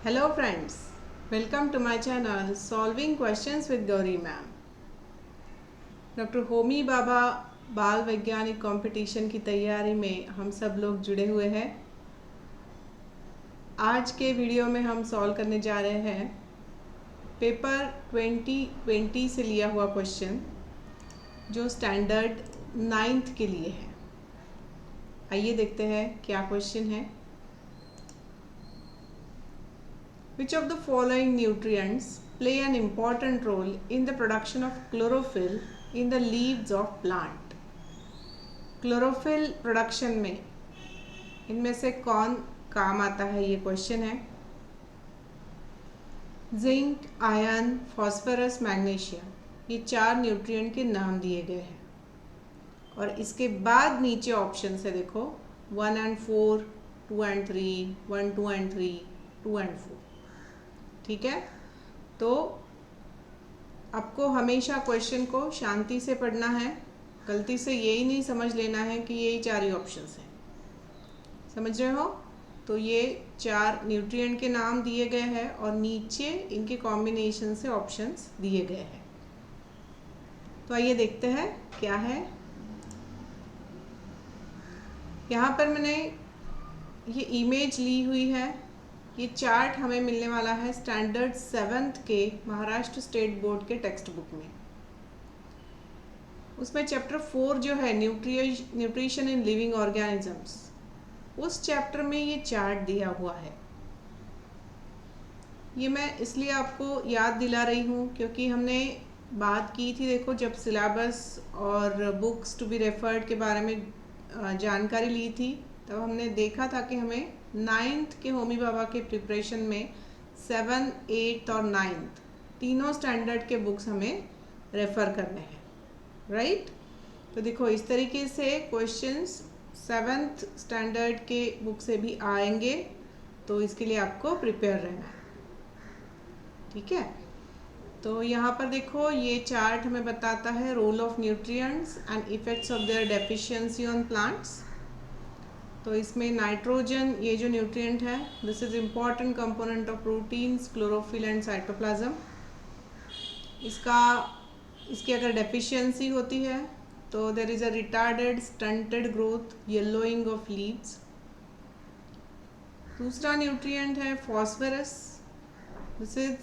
Hello friends, welcome to my channel Solving Questions with Gauri Ma'am। Doctor Homi Bhabha बाल वैज्ञानिक competition की तैयारी में हम सब लोग जुड़े हुए हैं। आज के वीडियो में हम सॉल्व करने जा रहे हैं पेपर 2020 से लिया हुआ क्वेश्चन जो स्टैंडर्ड 9th के लिए है। आइए देखते हैं क्या क्वेश्चन है। Which of the following nutrients play an important role in the production of chlorophyll in the leaves of plant? Chlorophyll production में इनमें से कौन काम आता है, ये क्वेश्चन है। जिंक, आयरन, फास्फोरस, मैग्नीशियम, ये 4 न्यूट्रिएंट के नाम दिए गए हैं और इसके बाद नीचे ऑप्शन से देखो 1 and 4, 2 and 3, 1, 2 and 3, 2 and 4। ठीक है, तो आपको हमेशा क्वेश्चन को शांति से पढ़ना है। गलती से यही नहीं समझ लेना है कि यही 4 ही ऑप्शंस हैं। समझ रहे हो? तो ये 4 न्यूट्रिएंट के नाम दिए गए हैं और नीचे इनके कॉम्बिनेशन से ऑप्शंस दिए गए हैं। तो आइए देखते हैं क्या है। यहाँ पर मैंने ये इमेज ली हुई है। ये चार्ट हमें मिलने वाला है स्टैंडर्ड 7th के महाराष्ट्र स्टेट बोर्ड के टेक्स्ट बुक में। उसमें चैप्टर 4 जो है न्यूट्रिशन इन लिविंग ऑर्गेनिजम्स, उस चैप्टर में ये चार्ट दिया हुआ है। ये मैं इसलिए आपको याद दिला रही हूँ क्योंकि हमने बात की थी, देखो जब सिलेबस और बुक्स टू बी रेफर्ड के बारे में जानकारी ली थी, तब हमने देखा था कि हमें 9th के होमी बाबा के प्रिपरेशन में 7, 8 और 9th तीनों स्टैंडर्ड के बुक्स हमें रेफ़र करने हैं, राइट। तो देखो इस तरीके से क्वेश्चंस 7th स्टैंडर्ड के बुक से भी आएंगे, तो इसके लिए आपको प्रिपेयर रहना है। ठीक है, तो यहाँ पर देखो ये चार्ट हमें बताता है role of nutrients and effects of their deficiency on plants. तो इसमें नाइट्रोजन, ये जो न्यूट्रिएंट है, this is important component of proteins, chlorophyll and cytoplasm. इसकी अगर डेफिशिएंसी होती है तो there is a retarded stunted growth, yellowing of leaves. दूसरा न्यूट्रिएंट है phosphorus, this is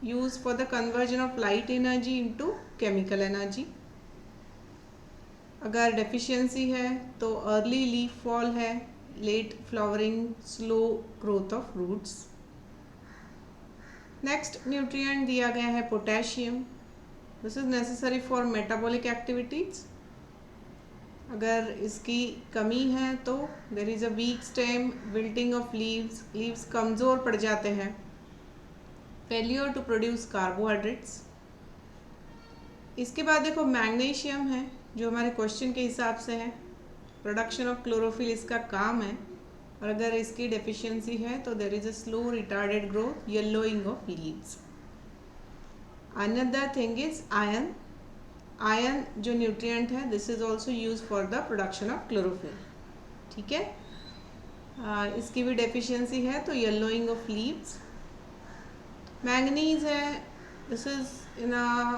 use for the conversion of light energy into chemical energy. अगर deficiency है तो अर्ली लीफ फॉल है, late flowering, slow growth of roots. Next nutrient दिया गया है potassium, this is necessary for metabolic activities. अगर इसकी कमी है तो there is a weak stem, wilting of leaves कमज़ोर पड़ जाते हैं, फेलियर टू प्रोड्यूस कार्बोहाइड्रेट्स। इसके बाद देखो मैग्नीशियम है जो हमारे क्वेश्चन के हिसाब से है, प्रोडक्शन ऑफ क्लोरोफिल इसका काम है, और अगर इसकी डेफिशिएंसी है तो there is a slow retarded growth, yellowing of leaves. Another thing is iron. Iron जो न्यूट्रिएंट है, this is also use for the production of chlorophyll. ठीक है, इसकी भी डेफिशिएंसी है तो येलोइंग ऑफ लीव्स। मैंगनीज है, this is in a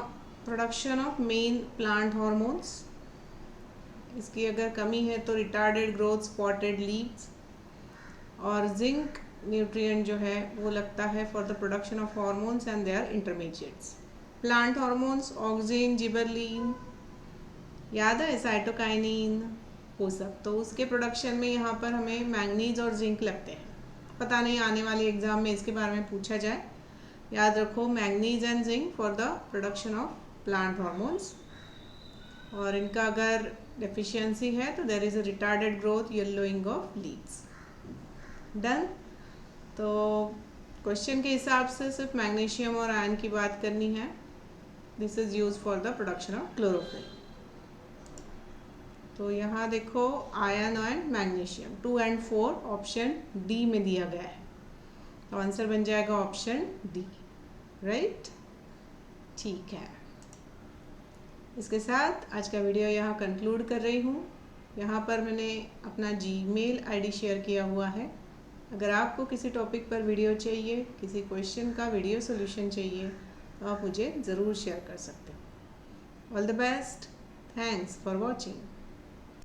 production of main plant hormones. इसकी अगर कमी है तो रिटार्डेड ग्रोथ, स्पॉटेड लीव्स। और जिंक न्यूट्रिएंट जो है वो लगता है for the production of hormones and their intermediates. Plant hormones auxin, gibberellin, याद है, साइटोकाइनिन, वो सब, तो उसके प्रोडक्शन में यहाँ पर हमें मैंगनीज और जिंक लगते हैं। पता नहीं आने वाले एग्जाम में इसके बारे में पूछा जाए। याद रखो manganese and zinc for the production of plant hormones, और इनका अगर डेफिशिएंसी है तो there is a retarded growth, yellowing of leaves. Done. तो क्वेश्चन के हिसाब से सिर्फ मैग्नीशियम और आयरन की बात करनी है। This is use for the production of chlorophyll. तो यहाँ देखो iron and magnesium 2 and 4 option D में दिया गया है, तो आंसर बन जाएगा ऑप्शन डी, राइट। ठीक है, इसके साथ आज का वीडियो यहाँ कंक्लूड कर रही हूँ। यहाँ पर मैंने अपना जीमेल आईडी शेयर किया हुआ है, अगर आपको किसी टॉपिक पर वीडियो चाहिए, किसी क्वेश्चन का वीडियो सोल्यूशन चाहिए, तो आप मुझे ज़रूर शेयर कर सकते हो। All the best, thanks for watching.